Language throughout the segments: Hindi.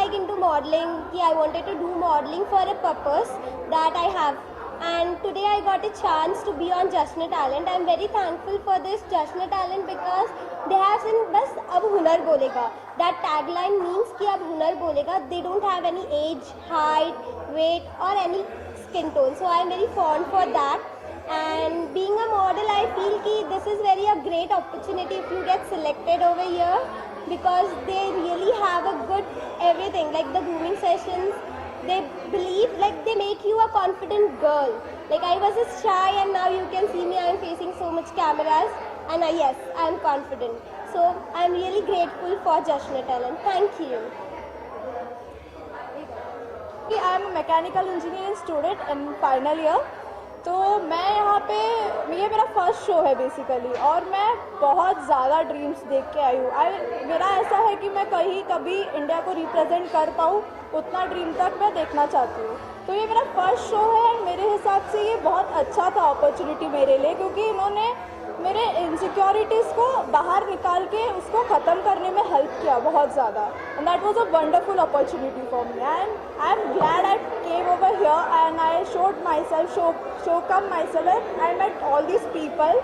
like into modeling. I wanted to do modeling for a purpose that I have. And today I got a chance to be on Jashn Talent. I'm very thankful for this Jashn Talent because they have seen बस अब हुनर बोलेगा. That tagline means कि अब हुनर बोलेगा. They don't have any age, height, weight or any skin tone. So I'm very fond for that. And being a model, I feel कि this is very a great opportunity if you get selected over here because they really have a good everything like the grooming sessions. They believe like they make you a confident girl. Like I was just shy and now you can see me, I am facing so much cameras and yes, I am confident. So I am really grateful for Jashn Talent. Thank you. I am a mechanical engineering student in final year. तो मैं यहाँ पे ये मेरा फर्स्ट शो है बेसिकली और मैं बहुत ज़्यादा ड्रीम्स देख के आई हूँ. मेरा ऐसा है कि मैं कहीं कभी इंडिया को रिप्रेजेंट कर पाऊँ उतना ड्रीम तक मैं देखना चाहती हूँ. तो ये मेरा फर्स्ट शो है और मेरे हिसाब से ये बहुत अच्छा था अपॉर्चुनिटी मेरे लिए क्योंकि इन्होंने मेरे इनसिक्योरिटीज़ को बाहर निकाल के उसको ख़त्म करने में हेल्प किया बहुत ज़्यादा. And that was a wonderful opportunity for me and I am glad I came over here and I showed my self show come myself and I met all these people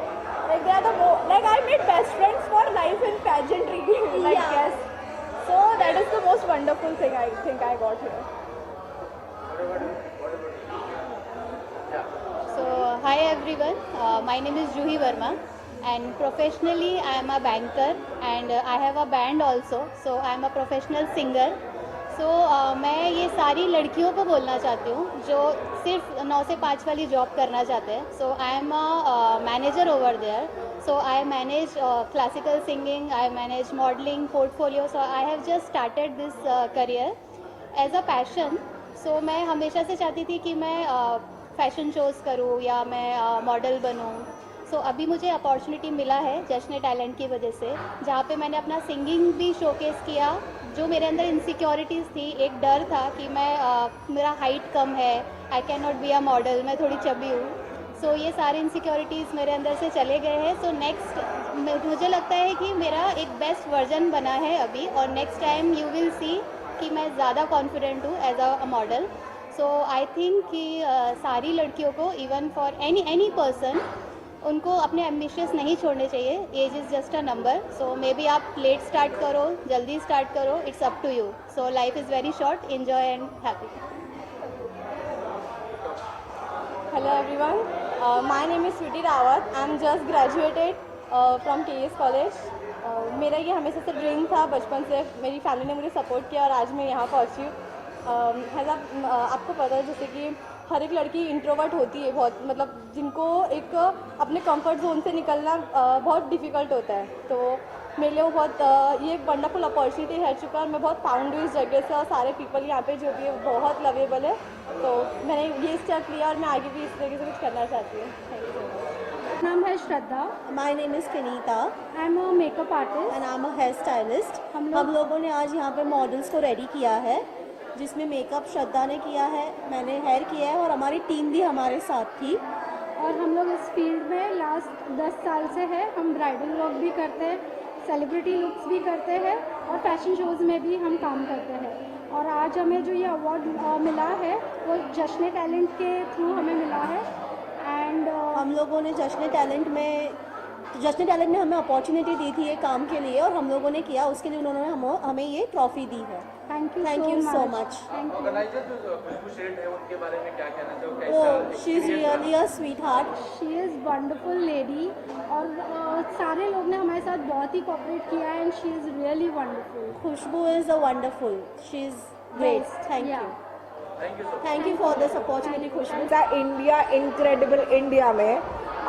like they are the like I made best friends for life in pageantry like Yeah. yes, so that is the most wonderful thing I think I got here. So hi everyone, my name is Juhi Verma and professionally I am a banker and I have a band also, so I am a professional singer. So मैं ये सारी लड़कियों को बोलना चाहती हूँ जो सिर्फ 9 से 5 वाली जॉब करना चाहते हैं. So I am a manager over there. So I manage classical singing, I manage modelling portfolio. So I have just started this career as a passion. So मैं हमेशा से चाहती थी कि मैं फैशन शोज़ करूँ या मैं मॉडल बनूँ. सो अभी मुझे अपॉर्चुनिटी मिला है जश्न टैलेंट की वजह से जहाँ पे मैंने अपना सिंगिंग भी शोकेस किया. जो मेरे अंदर इनसिक्योरिटीज़ थी, एक डर था कि मैं मेरा हाइट कम है, I can not be a model, मैं थोड़ी चबी हूँ. सो ये सारे इनसिक्योरिटीज़ मेरे अंदर से चले गए हैं. सो नेक्स्ट मुझे लगता है कि मेरा एक बेस्ट वर्जन बना है अभी और next time you will see कि मैं ज़्यादा कॉन्फिडेंट हूँ as a model. So I think कि सारी लड़कियों को इवन फॉर एनी पर्सन उनको अपने एम्बिशियस नहीं छोड़ने चाहिए. Age is just a number. So maybe आप लेट स्टार्ट करो, जल्दी स्टार्ट करो, it's up to you. So life is very short, enjoy and happy. Hello everyone, my name is Sweety Rawat. I am just graduated from KS College. मेरा ये हमेशा से ड्रीम था बचपन से. मेरी फैमिली ने मुझे सपोर्ट किया और आज मैं यहाँ पहुँची हूँ. आपको पता है जैसे कि हर एक लड़की इंट्रोवर्ट होती है बहुत, मतलब जिनको एक अपने कंफर्ट जोन से निकलना बहुत डिफ़िकल्ट होता है. तो मेरे लिए वो बहुत ये एक वंडरफुल अपॉर्चुनिटी है चुका और मैं बहुत फाउंड हुई इस जगह से और सारे पीपल यहाँ पे जो भी है बहुत लवेबल है. तो मैंने ये स्टेप लिया और मैं आगे भी इस तरीके से कुछ करना चाहती हूँ. Thank you so much. नाम है Shraddha. My name is Kanita I am a makeup artist and I am a hair stylist. हम लोगों ने आज यहाँ पे मॉडल्स को रेडी किया है जिसमें मेकअप श्रद्धा ने किया है, मैंने हेयर किया है और हमारी टीम भी हमारे साथ थी. और हम लोग इस फील्ड में लास्ट 10 साल से है. हम ब्राइडल वर्क भी करते हैं, सेलिब्रिटी लुक्स भी करते हैं और फैशन शोज़ में भी हम काम करते हैं. और आज हमें जो ये अवार्ड मिला है वो जश्न टैलेंट के थ्रू हमें मिला है. एंड हम लोगों ने जश्न टैलेंट ने हमें अपॉर्चुनिटी दी थी ये काम के लिए और हम लोगों ने किया, उसके लिए उन्होंने हमें ये ट्रॉफी दी है. Thank you so much. Organiser जो खुशबू शेठ है उनके बारे में क्या कहना चाहोगे? She is really a sweet heart. She is wonderful lady और सारे लोग ने हमारे साथ बहुत ही कोऑपरेट किया है and she is really wonderful. Khushboo is a wonderful, she is great. Thank you for this opportunity Khushboo. India incredible India में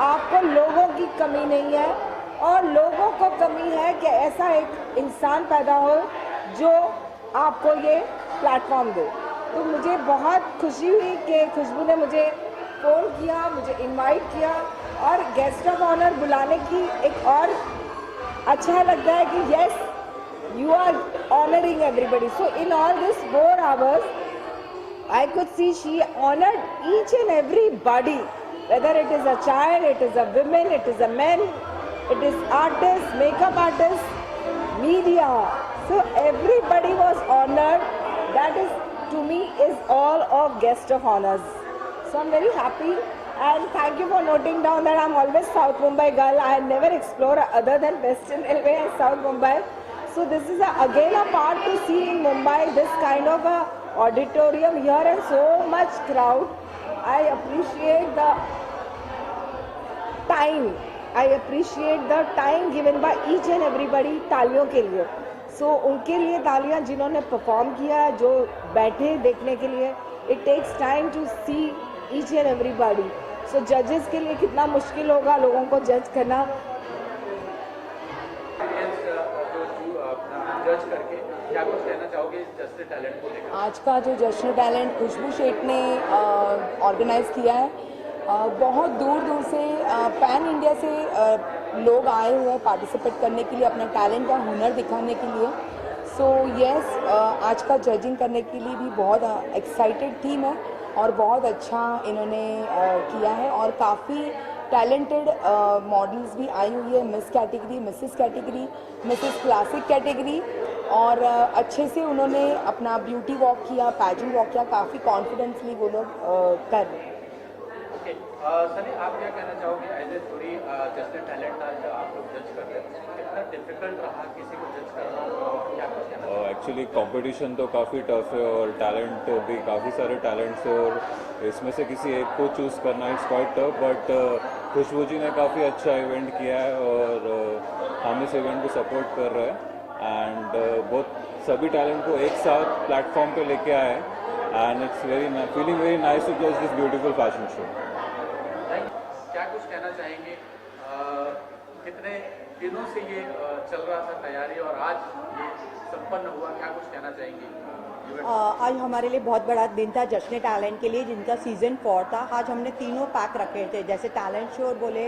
आपको लोगों की कमी नहीं है और लोगों को कमी है कि ऐसा एक इंसान पैदा हो जो आपको ये प्लेटफॉर्म दे. तो मुझे बहुत खुशी हुई कि खुशबू ने मुझे फ़ोन किया, मुझे इनवाइट किया और गेस्ट ऑफ ऑनर बुलाने की एक और अच्छा लगता है कि yes you are honouring everybody. So in all this 4 hours I could see she honored each and everybody, whether it is a child, it is a woman, it is a man, it is artists, makeup artists, media. So everybody was honored all of guest of honors. So I'm very happy, and thank you for noting down that I'm always South Mumbai girl. I had never explored other than Western Railway and South Mumbai. So this is again a part to see in Mumbai, this kind of a auditorium here and so much crowd. I appreciate the time. I appreciate the time given by each and everybody. तालियों के लिए. So उनके लिए तालियां जिन्होंने परफॉर्म किया, जो बैठे देखने के लिए. It takes time to see each and everybody. So judges के लिए कितना मुश्किल होगा लोगों को जज करना. जज करके क्या कुछ कहना चाहोगे जश्न टैलेंट को लेकर? आज का जो जश्न टैलेंट खुशबू शेख ने ऑर्गेनाइज़ किया है, बहुत दूर दूर से पैन इंडिया से लोग आए हुए हैं पार्टिसिपेट करने के लिए, अपना टैलेंट और हुनर दिखाने के लिए. सो यस, आज का जजिंग करने के लिए भी बहुत एक्साइटेड टीम है और बहुत अच्छा इन्होंने किया है. और काफ़ी टैलेंटेड मॉडल्स भी आई हुई है, miss category, Mrs category, Mrs classic category. और अच्छे से उन्होंने अपना ब्यूटी वॉक किया, पैजेंट वॉक किया, काफ़ी कॉन्फिडेंसली वो लोग कर रहे हैं. ओके सनी, आप क्या कहना चाहोगे एज ए जोड़ी जश्न टैलेंट आज आप लोग जज कर रहे हैं, कितना डिफिकल्ट रहा किसी को जज करना, क्या कुछ कहना? एक्चुअली कंपटीशन तो काफ़ी टफ है और टैलेंट भी काफ़ी सारे टैलेंट्स है और इसमें से किसी एक को चूज़ करना इट्स क्वाइट टफ. बट खुशबू जी ने काफ़ी अच्छा इवेंट किया है और हम इस इवेंट को सपोर्ट कर रहे हैं. एंड बहुत सभी टैलेंट को एक साथ प्लेटफॉर्म पे लेके आए and it's feeling very nice to जज दिस ब्यूटीफुल फैशन शो. क्या कुछ कहना चाहेंगे? कितने दिनों से ये चल रहा था तैयारी और आज ये संपन्न हुआ, क्या कुछ कहना चाहेंगे? आज हमारे लिए बहुत बड़ा दिन था जश्न टैलेंट के लिए, जिनका सीज़न 4 था. आज हमने तीनों पैक रखे थे, जैसे टैलेंट शो बोले,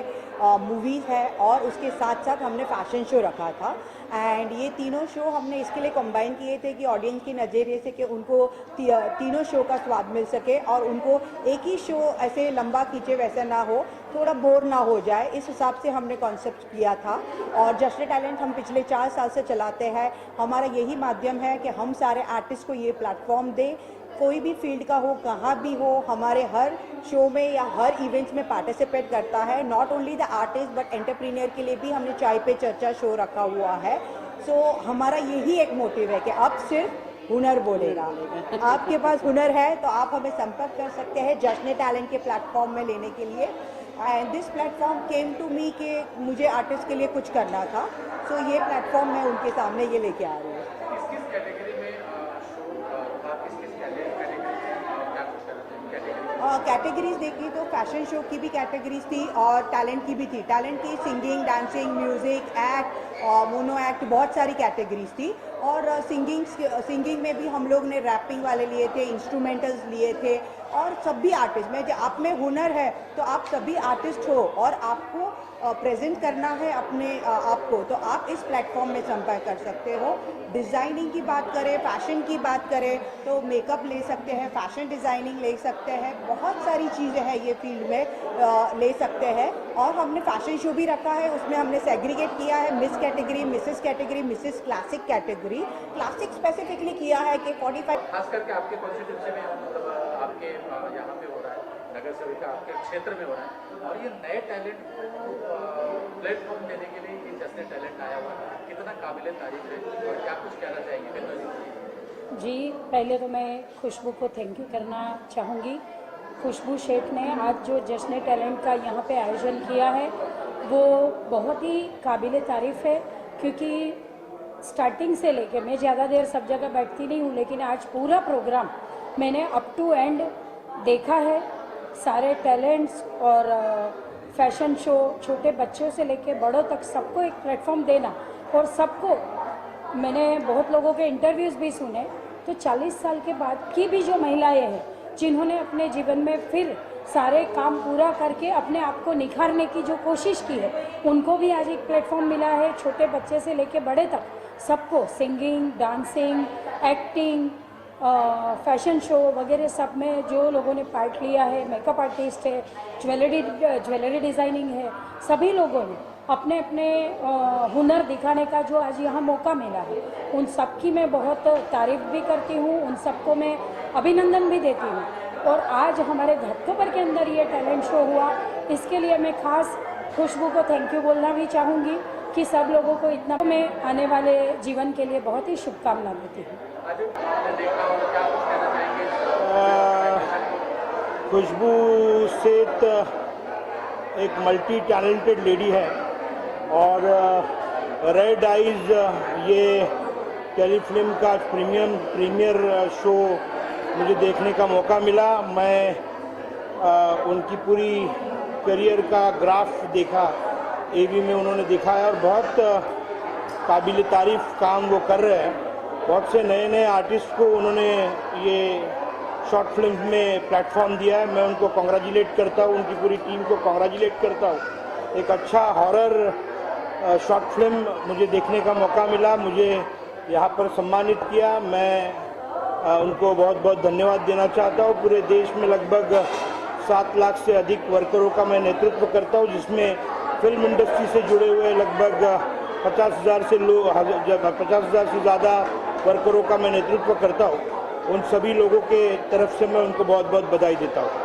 मूवीज़ है और उसके साथ साथ हमने फैशन शो रखा था. एंड ये तीनों शो हमने इसके लिए कंबाइन किए थे कि ऑडियंस के नज़रिए से कि उनको तीनों शो का स्वाद मिल सके और उनको एक ही शो ऐसे लंबा खींचे वैसा ना हो, थोड़ा बोर ना हो जाए, इस हिसाब से हमने कॉन्सेप्ट किया था. और जश्न टैलेंट हम पिछले 4 साल से चलाते हैं. हमारा यही माध्यम है कि हम सारे आर्टिस्ट को ये प्लेटफॉर्म दें, कोई भी फील्ड का हो, कहाँ भी हो, हमारे हर शो में या हर इवेंट्स में पार्टिसिपेट करता है. Not only the artist but entrepreneur के लिए भी हमने चाय पे चर्चा शो रखा हुआ है. सो हमारा यही एक मोटिव है कि अब सिर्फ हुनर बोलेगा. आपके पास हुनर है तो आप हमें संपर्क कर सकते हैं जश्न टैलेंट के प्लेटफॉर्म में लेने के लिए. And this platform came to me कि मुझे आर्टिस्ट के लिए कुछ करना था. सो ये प्लेटफॉर्म मैं उनके सामने ये लेके आ रही हूँ. किस कैटेगरी में शो था, किस कैटेगरी क्या कुछ करना चाहिए? कैटेगरीज देखी तो फैशन शो की भी कैटेगरीज थी और टैलेंट की भी थी. टैलेंट की singing, dancing, music, act, mono act, बहुत सारी कैटेगरीज थी. और सिंगिंग में भी हम लोग ने रैपिंग वाले लिए थे, इंस्ट्रूमेंटल्स लिए थे. और सभी आर्टिस्ट में, जो आप में हुनर है तो आप सभी आर्टिस्ट हो और आपको प्रेजेंट करना है अपने आप को, तो आप इस प्लेटफॉर्म में संपर्क कर सकते हो. डिज़ाइनिंग की बात करें, फैशन की बात करें तो मेकअप ले सकते हैं, फैशन डिज़ाइनिंग ले सकते हैं, बहुत सारी चीज़ें हैं ये फील्ड में ले सकते हैं. और हमने फैशन शो भी रखा है, उसमें हमने सेग्रीगेट किया है miss category, Mrs classic category. Classic specifically किया है कि 45 खास करके आपके कॉन्स्टिट्यूंसी में, मतलब आपके यहाँ पे हो रहा है, नगर सेविका आपके क्षेत्र में हो रहा है और ये नए टैलेंट को प्लेटफॉर्म देने के लिए ये जश्न टैलेंट आया हुआ है, कितना काबिल तारीफ है और क्या कुछ कहना चाहेंगे? जी, पहले तो मैं खुशबू को थैंक यू करना चाहूँगी. खुशबू शेख ने आज जो जश्न टैलेंट का यहाँ पे आयोजन किया है वो बहुत ही काबिल तारीफ़ है, क्योंकि स्टार्टिंग से लेके, मैं ज़्यादा देर सब जगह बैठती नहीं हूँ, लेकिन आज पूरा प्रोग्राम मैंने अप टू एंड देखा है. सारे टैलेंट्स और फैशन शो, छोटे बच्चों से लेके बड़ों तक सबको एक प्लेटफॉर्म देना, और सबको मैंने बहुत लोगों के इंटरव्यूज़ भी सुने. तो 40 साल के बाद की भी जो महिलाएं हैं जिन्होंने अपने जीवन में फिर सारे काम पूरा करके अपने आप को निखारने की जो कोशिश की है, उनको भी आज एक प्लेटफॉर्म मिला है. छोटे बच्चे से लेके बड़े तक सबको singing, dancing, acting, fashion show वगैरह सब में जो लोगों ने पार्ट लिया है, मेकअप आर्टिस्ट है, ज्वेलरी डिज़ाइनिंग है, सभी लोगों ने अपने अपने हुनर दिखाने का जो आज यहाँ मौका मिला है, उन सब की मैं बहुत तारीफ़ भी करती हूँ, उन सबको मैं अभिनंदन भी देती हूँ। और आज हमारे घाटकोपर के अंदर ये टैलेंट शो हुआ, इसके लिए मैं खास खुशबू को थैंक यू बोलना भी चाहूँगी कि सब लोगों को इतना, मैं आने वाले जीवन के लिए बहुत ही शुभकामना देती हूँ। खुशबू सेठ एक मल्टी टैलेंटेड लेडी है और रेड आइज ये टेलीफिल्म का प्रीमियर शो मुझे देखने का मौका मिला। मैं उनकी पूरी करियर का ग्राफ देखा, एवी में उन्होंने दिखाया और बहुत काबिल तारीफ काम वो कर रहे हैं। बहुत से नए नए आर्टिस्ट को उन्होंने ये शॉर्ट फिल्म में प्लेटफॉर्म दिया है। मैं उनको कॉन्ग्रेचुलेट करता हूँ, उनकी पूरी टीम को कॉन्ग्रेचुलेट करता हूँ। एक अच्छा हॉरर शॉर्ट फिल्म मुझे देखने का मौका मिला, मुझे यहाँ पर सम्मानित किया। मैं उनको बहुत बहुत धन्यवाद देना चाहता हूँ। पूरे देश में लगभग 7 लाख से अधिक वर्करों का मैं नेतृत्व करता हूँ, जिसमें फिल्म इंडस्ट्री से जुड़े हुए लगभग 50,000 से ज़्यादा वर्करों का मैं नेतृत्व करता हूँ। उन सभी लोगों के तरफ से मैं उनको बहुत बहुत बधाई देता हूँ।